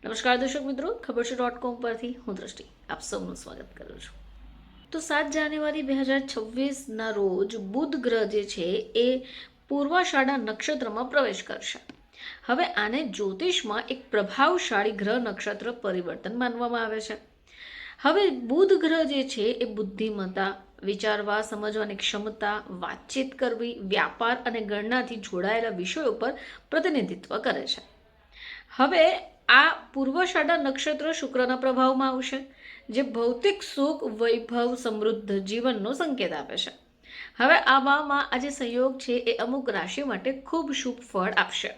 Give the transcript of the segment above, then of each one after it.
નમસ્કાર દર્શક મિત્રો, ખબર છે .com પરથી હું દ્રષ્ટિ આપ સૌનું સ્વાગત કરું છું. તો 7 જાન્યુઆરી 2026ના રોજ બુધ ગ્રહ જે છે એ પૂર્વાષાઢા નક્ષત્રમાં પ્રવેશ કરશે. હવે આને જ્યોતિષમાં એક પ્રભાવશાળી ગ્રહ નક્ષત્ર પરિવર્તન માનવામાં આવે છે. હવે બુધ ગ્રહ જે છે એ બુદ્ધિમત્તા, વિચારવા સમજવાની ક્ષમતા, વાતચીત કરવી, વ્યાપાર અને ગણનાથી જોડાયેલા વિષયો પર પ્રતિનિધિત્વ કરે છે. હવે આ પૂર્વાષાઢા નક્ષત્ર શુક્રના પ્રભાવમાં આવશે, જે ભૌતિક સુખ, વૈભવ, સમૃદ્ધ જીવનનો સંકેત આપે છે. હવે આવામાં આ જે સંયોગ છે એ અમુક રાશિ માટે ખૂબ શુભ ફળ આપશે.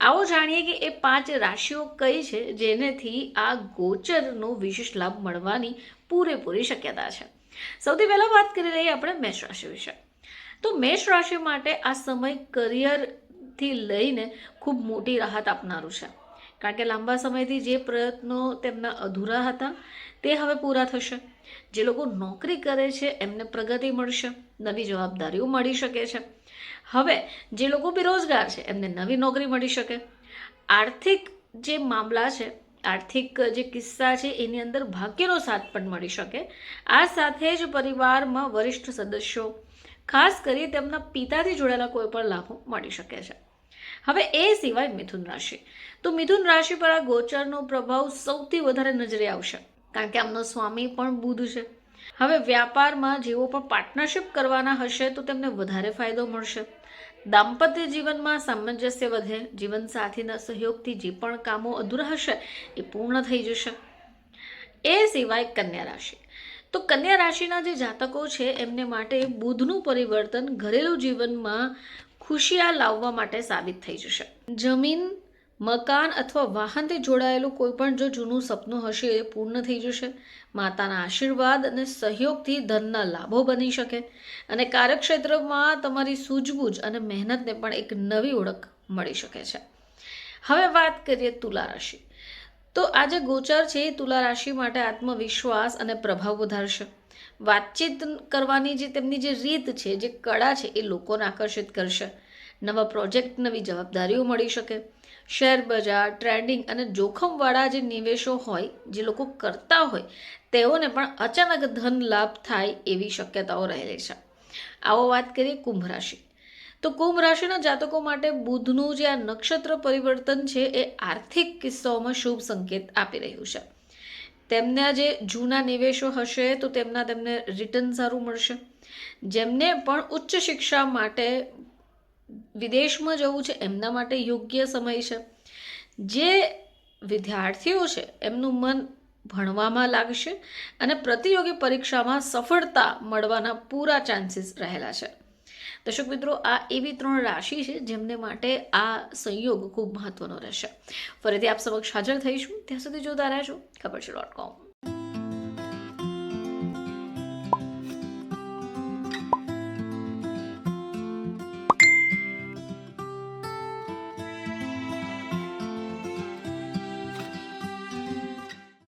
આવો જાણીએ કે એ 5 રાશિઓ કઈ છે જેનેથી આ ગોચરનો વિશેષ લાભ મળવાની પૂરેપૂરી શક્યતા છે. સૌથી પહેલા વાત કરી લઈએ આપણે મેષ રાશિ વિશે. તો મેષ રાશિ માટે આ સમય કરિયરથી લઈને ખૂબ મોટી રાહત આપનારું છે, કારણ કે લાંબા સમયથી જે પ્રયત્નો તેમના અધૂરા હતા તે હવે પૂરા થશે. જે લોકો નોકરી કરે છે એમને પ્રગતિ મળશે, નવી જવાબદારીઓ મળી શકે છે. હવે જે લોકો બેરોજગાર છે એમને નવી નોકરી મળી શકે. આર્થિક જે મામલા છે, આર્થિક જે કિસ્સા છે એની અંદર ભાગ્યનો સાથ પણ મળી શકે. આ સાથે જ પરિવારમાં વરિષ્ઠ સદસ્યો, ખાસ કરી તેમના પિતાથી જોડાયેલા કોઈ પણ લાભો મળી શકે છે. હવે એ સિવાય મિથુન રાશિ. તો મિથુન રાશિ પર આ ગોચરનો પ્રભાવ સૌથી વધારે નજરે આવશે, કારણ કે આમનો સ્વામી પણ બુધ છે. હવે વ્યાપારમાં જેઓ પણ પાર્ટનરશિપ કરવાના હશે તો તેમને વધારે ફાયદો મળશે. દાંપત્ય જીવનમાં સામંજસ્ય વધે, જીવનસાથીના સહયોગથી જે પણ કામો અધૂરા હશે એ પૂર્ણ થઈ જશે. એ સિવાય કન્યા રાશિ. તો કન્યા રાશિના જે જાતકો છે એમને માટે બુધનું પરિવર્તન ઘરેલું જીવનમાં ખુશિયા લાવવા માટે સાબિત થઈ જશે. જમીન, મકાન અથવા વાહનથી જોડાયેલું કોઈ પણ જો જૂનું સપનું હશે એ પૂર્ણ થઈ જશે. માતાના આશીર્વાદ અને સહયોગથી ધનના લાભો બની શકે અને કાર્યક્ષેત્રમાં તમારી સૂઝબૂઝ અને મહેનતને પણ એક નવી ઓળખ મળી શકે છે. હવે વાત કરીએ તુલા રાશિ. તો આ જે ગોચર છે એ તુલા રાશિ માટે આત્મવિશ્વાસ અને પ્રભાવ વધારશે. વાતચીત કરવાની જે તેમની જે રીત છે, જે કળા છે એ લોકોને આકર્ષિત કરશે. નવા પ્રોજેક્ટ, નવી જવાબદારીઓ મળી શકે. શેર બજાર, ટ્રેડિંગ અને જોખમવાળા જે નિવેશો હોય, જે લોકો કરતા હોય તેઓને પણ અચાનક ધન લાભ થાય એવી શક્યતાઓ રહેલી છે. આવો વાત કરીએ કુંભ રાશિ. તો કુંભ રાશિના જાતકો માટે બુધનું જે આ નક્ષત્ર પરિવર્તન છે એ આર્થિક કિસ્સાઓમાં શુભ સંકેત આપી રહ્યું છે. તેમના જે જૂના નિવેશો હશે તો તેમને રિટર્ન સારું મળશે. જેમને પણ ઉચ્ચ શિક્ષા માટે વિદેશમાં જવું છે એમના માટે યોગ્ય સમય છે. જે વિદ્યાર્થીઓ છે એમનું મન ભણવામાં લાગશે અને પ્રતિયોગી પરીક્ષામાં સફળતા મળવાના પૂરા ચાન્સીસ રહેલા છે. દર્શક મિત્રો, આ એવી 3 રાશિ છે જેમને માટે આ સંયોગ ખૂબ મહત્વનો રહેશે. ફરીથી આપ સમક્ષ હાજર થઈશું. ત્યાં સુધી જોતા રહેજો ખબર છે .com.